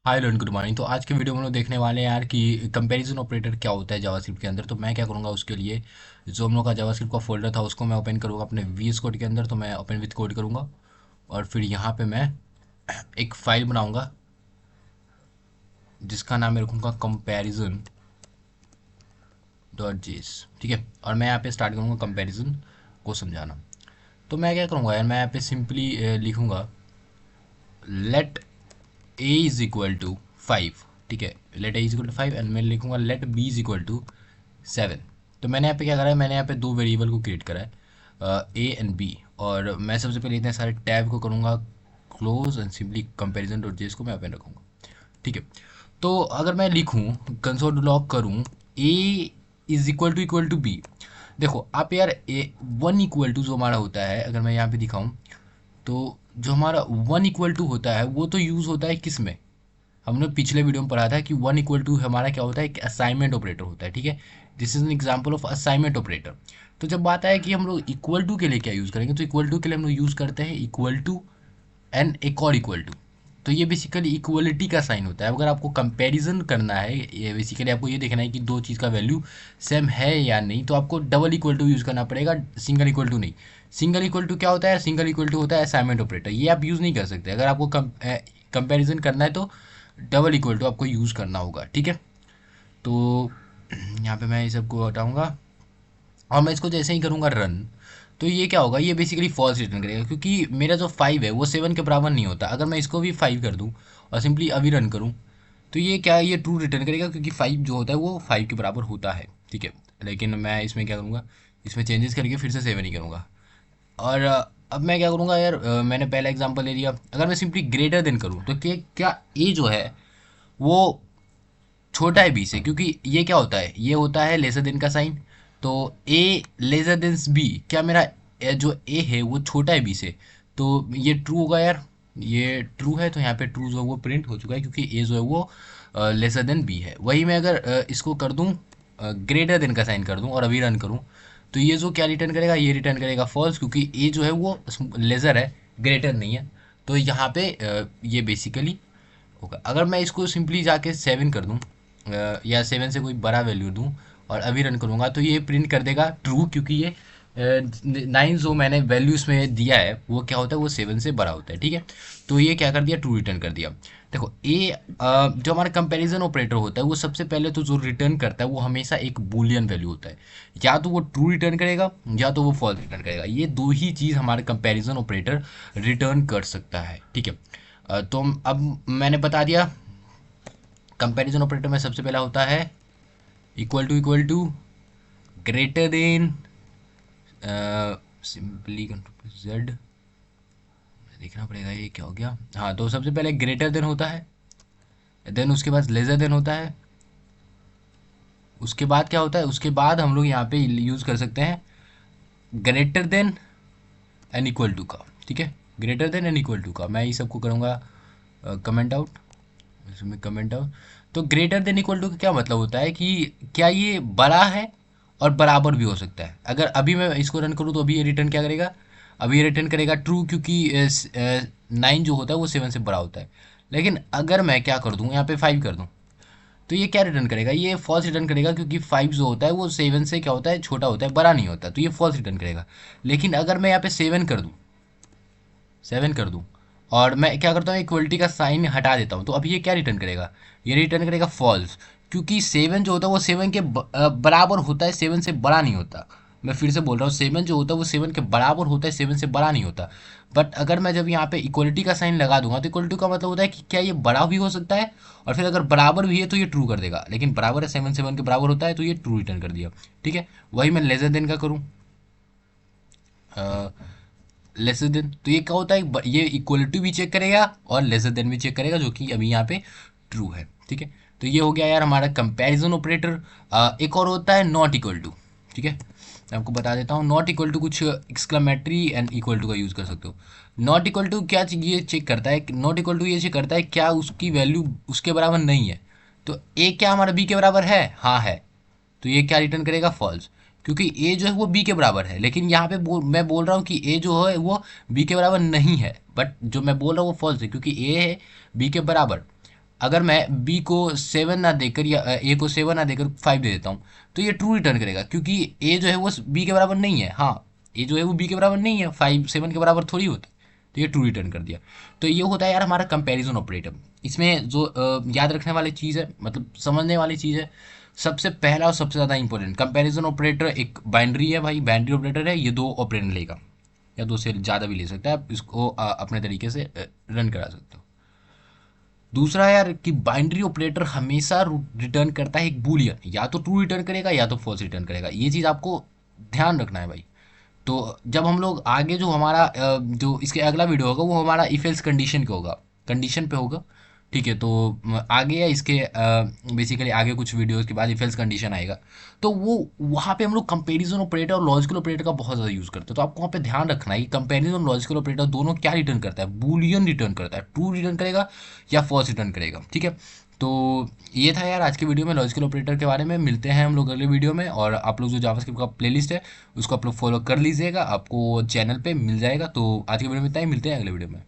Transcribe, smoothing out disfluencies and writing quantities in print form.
हाय learn good morning. तो आज के वीडियो में हम लोग देखने वाले हैं यार कि कंपैरिजन ऑपरेटर क्या होता है जावास्क्रिप्ट के अंदर। तो मैं क्या करूँगा उसके लिए, जो हम लोग का जावास्क्रिप्ट का फोल्डर था उसको मैं ओपन करूँगा अपने वीएस कोड के अंदर। तो मैं ओपन विथ कोड करूँगा और फिर यहाँ पे मैं एक फाइल बनाऊँगा जिसका नाम मैं रखूँगा कंपैरिजन डॉट जेस। ठीक है, और मैं यहाँ पे स्टार्ट करूँगा कंपैरिजन को समझाना। तो मैं क्या करूँगा यार, मैं यहाँ पे सिंपली लिखूँगा let a is equal to 5। ठीक है, let a is equal to 5 and मैं लिखूँगा let b is equal to 7। तो मैंने यहाँ पे क्या करा है, मैंने यहाँ पे दो वेरिएबल को क्रिएट करा है, ए एंड बी। और मैं सबसे पहले इतने सारे टैब को करूँगा close and simply comparison dot JS को मैं ओपन रखूँगा। ठीक है, तो अगर मैं लिखूँ कंसोल लॉग करूँ ए इक्वल टू बी। देखो आप यार, ए वन इक्वल टू जो हमारा होता है, अगर मैं यहाँ पे दिखाऊँ तो जो हमारा वन इक्वल टू होता है वो तो यूज़ होता है किस में, हमने पिछले वीडियो में पढ़ा था कि वन इक्वल टू हमारा क्या होता है, एक असाइनमेंट ऑपरेटर होता है। ठीक है, this is an example of assignment operator. तो जब बात आए कि हम लोग इक्वल टू के लिए क्या यूज़ करेंगे, तो इक्वल टू के लिए हम लोग यूज़ करते हैं इक्वल टू एंड एक और इक्वल टू। तो ये बेसिकली इक्वलिटी का साइन होता है। अगर आपको कंपैरिजन करना है, ये बेसिकली आपको ये देखना है कि दो चीज़ का वैल्यू सेम है या नहीं, तो आपको डबल इक्वल टू यूज़ करना पड़ेगा, सिंगल इक्वल टू नहीं। सिंगल इक्वल टू क्या होता है, सिंगल इक्वल टू होता है असाइनमेंट ऑपरेटर, ये आप यूज़ नहीं कर सकते। अगर आपको कंपैरिजन करना है तो डबल इक्वल टू आपको यूज़ करना होगा। ठीक है, तो यहाँ पे मैं ये सबको हटाऊंगा और मैं इसको जैसे ही करूँगा रन, तो ये क्या होगा, ये बेसिकली फॉल्स रिटर्न करेगा क्योंकि मेरा जो 5 है वो 7 के बराबर नहीं होता। अगर मैं इसको भी 5 कर दूँ और सिंपली अभी रन करूँ तो ये क्या है, ये ट्रू रिटर्न करेगा क्योंकि 5 जो होता है वो 5 के बराबर होता है। ठीक है, लेकिन मैं इसमें क्या करूँगा, इसमें चेंजेस करके फिर से 7 ही करूँगा। और अब मैं क्या करूँगा यार, मैंने पहला एग्जांपल ले लिया। अगर मैं सिंपली ग्रेटर देन करूँ तो क्या ए जो है वो छोटा है बी से, क्योंकि ये क्या होता है, ये होता है लेसर देन का साइन। तो ए लेसर देन बी, क्या मेरा जो ए है वो छोटा है बी से, तो ये ट्रू होगा यार। ये ट्रू है तो यहाँ पे ट्रू जो है वो प्रिंट हो चुका है क्योंकि ए जो है वो लेसर देन बी है। वही मैं अगर इसको कर दूँ ग्रेटर देन का साइन कर दूँ और अभी रन करूँ, तो ये जो क्या रिटर्न करेगा, ये रिटर्न करेगा फॉल्स क्योंकि ए जो है वो लेज़र है, ग्रेटर नहीं है। तो यहाँ पे ये बेसिकली होगा। अगर मैं इसको सिंपली जाके 7 कर दूँ या 7 से कोई बड़ा वैल्यू दूँ और अभी रन करूँगा, तो ये प्रिंट कर देगा ट्रू क्योंकि ये 9 जो मैंने वैल्यू इसमें दिया है वो क्या होता है, वो 7 से बड़ा होता है। ठीक है, तो ये क्या कर दिया, ट्रू रिटर्न कर दिया। देखो ए जो हमारा कंपैरिजन ऑपरेटर होता है वो सबसे पहले तो जो रिटर्न करता है वो हमेशा एक बूलियन वैल्यू होता है, या तो वो ट्रू रिटर्न करेगा या तो वो फॉल्स रिटर्न करेगा। ये दो ही चीज़ हमारा कंपैरिजन ऑपरेटर रिटर्न कर सकता है। ठीक है, तो अब मैंने बता दिया कंपैरिजन ऑपरेटर में सबसे पहला होता है equal to greater than, simply control z देखना पड़ेगा ये क्या हो गया। हाँ, तो सबसे पहले ग्रेटर देन होता है, देन उसके बाद लेजर देन होता है, उसके बाद क्या होता है, उसके बाद हम लोग यहाँ पे यूज़ कर सकते हैं greater than and equal to का। ठीक है, greater than and equal to का मैं ये सबको करूँगा कमेंट आउट, इसमें कमेंट आउट। तो ग्रेटर देन इक्वल टू का क्या मतलब होता है कि क्या ये बड़ा है और बराबर भी हो सकता है। अगर अभी मैं इसको रन करूँ तो अभी ये रिटर्न क्या करेगा, अभी ये रिटर्न करेगा ट्रू क्योंकि 9 जो होता है वो 7 से बड़ा होता है। लेकिन अगर मैं क्या कर दूँ, यहाँ पे 5 कर दूँ, तो ये क्या रिटर्न करेगा, ये फॉल्स रिटर्न करेगा क्योंकि 5 जो होता है वो 7 से क्या होता है, छोटा होता है, बड़ा नहीं होता, तो ये फॉल्स रिटर्न करेगा। लेकिन अगर मैं यहाँ पे 7 कर दूँ और मैं क्या करता हूँ, इक्वलिटी का साइन हटा देता हूँ, तो अब ये क्या रिटर्न करेगा, ये रिटर्न करेगा फॉल्स क्योंकि 7 जो होता है वो 7 के बराबर होता है, 7 से बड़ा नहीं होता। मैं फिर से बोल रहा हूँ, 7 जो होता है वो 7 के बराबर होता है, 7 से बड़ा नहीं होता। बट अगर मैं जब यहाँ पे इक्वलिटी का साइन लगा दूंगा तो इक्वलिटी का मतलब होता है कि क्या ये बड़ा भी हो सकता है, और फिर अगर बराबर भी है तो ये ट्रू कर देगा। लेकिन बराबर है, 7 के बराबर होता है तो ये ट्रू रिटर्न कर दिया। ठीक है, वही मैं लेसर देन का करूँ, लेसर देन, तो ये क्या होता है, ये इक्वलिटी भी चेक करेगा और लेसर देन भी चेक करेगा जो कि अभी यहाँ पे ट्रू है। ठीक है, तो ये हो गया यार हमारा कंपैरिजन ऑपरेटर। एक और होता है नॉट इक्वल टू। ठीक है, मैं आपको बता देता हूँ, नॉट इक्वल टू कुछ एक्सक्लेमेटरी एंड इक्वल टू का यूज़ कर सकते हो। नॉट इक्वल टू क्या ये चेक करता है, नॉट इक्वल टू ये चेक करता है क्या उसकी वैल्यू उसके बराबर नहीं है। तो ए क्या हमारा बी के बराबर है, हाँ है, तो ये क्या रिटर्न करेगा, फॉल्स, क्योंकि ए जो है वो बी के बराबर है। लेकिन यहाँ पे मैं बोल रहा हूँ कि ए जो है वो बी के बराबर नहीं है, बट जो मैं बोल रहा हूँ वो फॉल्स है क्योंकि ए है बी के बराबर। अगर मैं बी को 7 ना देकर या ए को 7 ना देकर 5 दे देता हूँ, तो ये ट्रू रिटर्न करेगा, क्योंकि ए जो है वो बी के बराबर नहीं है। हाँ, ए जो है वो बी के बराबर नहीं है, 5 7 के बराबर थोड़ी होता है, तो ये ट्रू रिटर्न कर दिया। तो ये होता है यार हमारा कंपैरिजन ऑपरेटर। इसमें जो याद रखने वाली चीज़ है, मतलब समझने वाली चीज़ है, सबसे पहला और सबसे ज़्यादा इंपॉर्टेंट, कंपैरिजन ऑपरेटर एक बाइनरी है भाई, बाइनरी ऑपरेटर है, ये 2 ऑपरेंड लेगा या 2 से ज़्यादा भी ले सकता है, आप इसको अपने तरीके से रन करा सकते हो। दूसरा यार कि बाइनरी ऑपरेटर हमेशा रिटर्न करता है एक बूलियन, या तो ट्रू रिटर्न करेगा या तो फॉल्स रिटर्न करेगा, ये चीज़ आपको ध्यान रखना है भाई। तो जब हम लोग आगे जो हमारा जो इसके अगला वीडियो होगा वो हमारा इफ एल्स कंडीशन के होगा, कंडीशन पे होगा, ठीक है। तो आगे या इसके बेसिकली आगे कुछ वीडियोस के बाद इफ एल्स कंडीशन आएगा, तो वो वहाँ पे हम लोग कंपैरिजन ऑपरेटर और लॉजिकल ऑपरेटर का बहुत ज़्यादा यूज़ करते हैं। तो आपको वहाँ पे ध्यान रखना है कि कंपैरिजन और लॉजिकल ऑपरेटर दोनों क्या रिटर्न करता है, बूलियन रिटर्न करता है, ट्रू रिटर्न करेगा या फॉल्स रिटर्न करेगा, ठीक है। तो ये था यार आज के वीडियो में लॉजिकल ऑपरेटर के बारे में। मिलते हैं हम लोग अगले वीडियो में, और आप लोग जो जावास्क्रिप्ट का प्लेलिस्ट है उसको आप लोग फॉलो कर लीजिएगा, आपको चैनल पे मिल जाएगा। तो आज के वीडियो में इतना ही, मिलते हैं अगले वीडियो में।